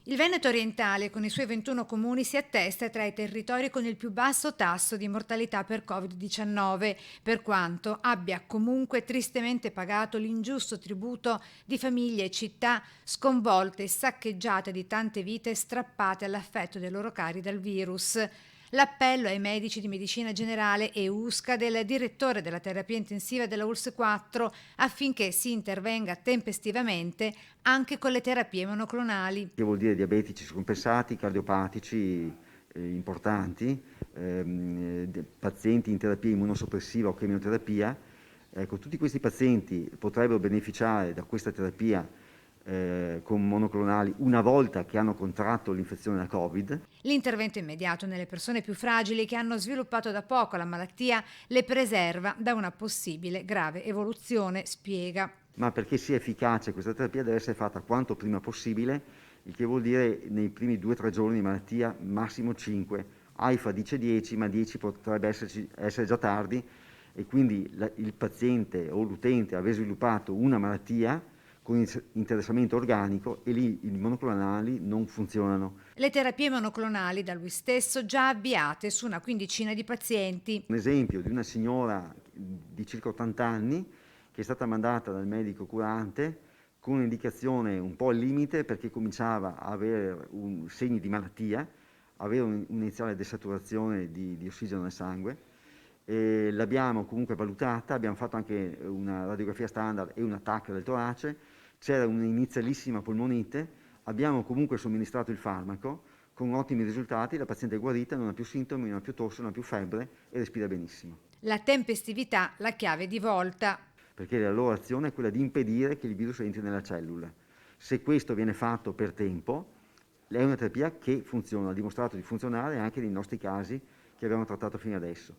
Il Veneto orientale, con i suoi 21 comuni, si attesta tra i territori con il più basso tasso di mortalità per Covid-19, per quanto abbia comunque tristemente pagato l'ingiusto tributo di famiglie e città sconvolte e saccheggiate di tante vite strappate all'affetto dei loro cari dal virus. L'appello ai medici di medicina generale e USCA del direttore della terapia intensiva della ULSS 4 affinché si intervenga tempestivamente anche con le terapie monoclonali. Che vuol dire diabetici scompensati, cardiopatici importanti, pazienti in terapia immunosoppressiva o chemioterapia. Ecco, tutti questi pazienti potrebbero beneficiare da questa terapia con monoclonali una volta che hanno contratto l'infezione da Covid. L'intervento immediato nelle persone più fragili che hanno sviluppato da poco la malattia le preserva da una possibile grave evoluzione, spiega. Ma perché sia efficace questa terapia deve essere fatta quanto prima possibile, il che vuol dire nei primi 2-3 giorni di malattia, massimo 5. AIFA dice 10, ma 10 potrebbe essere già tardi e quindi il paziente o l'utente aveva sviluppato una malattia con interessamento organico e lì i monoclonali non funzionano. Le terapie monoclonali da lui stesso già avviate su una quindicina di pazienti. Un esempio di una signora di circa 80 anni che è stata mandata dal medico curante con un'indicazione un po' al limite perché cominciava a avere segni di malattia, avere un'iniziale desaturazione di ossigeno nel sangue. E l'abbiamo comunque valutata, abbiamo fatto anche una radiografia standard e un TAC del torace, c'era un'inizialissima polmonite, abbiamo comunque somministrato il farmaco con ottimi risultati, la paziente è guarita, non ha più sintomi, non ha più tosse, non ha più febbre e respira benissimo. La tempestività, la chiave di volta. Perché la loro azione è quella di impedire che il virus entri nella cellula. Se questo viene fatto per tempo, è una terapia che funziona, ha dimostrato di funzionare anche nei nostri casi che abbiamo trattato fino adesso.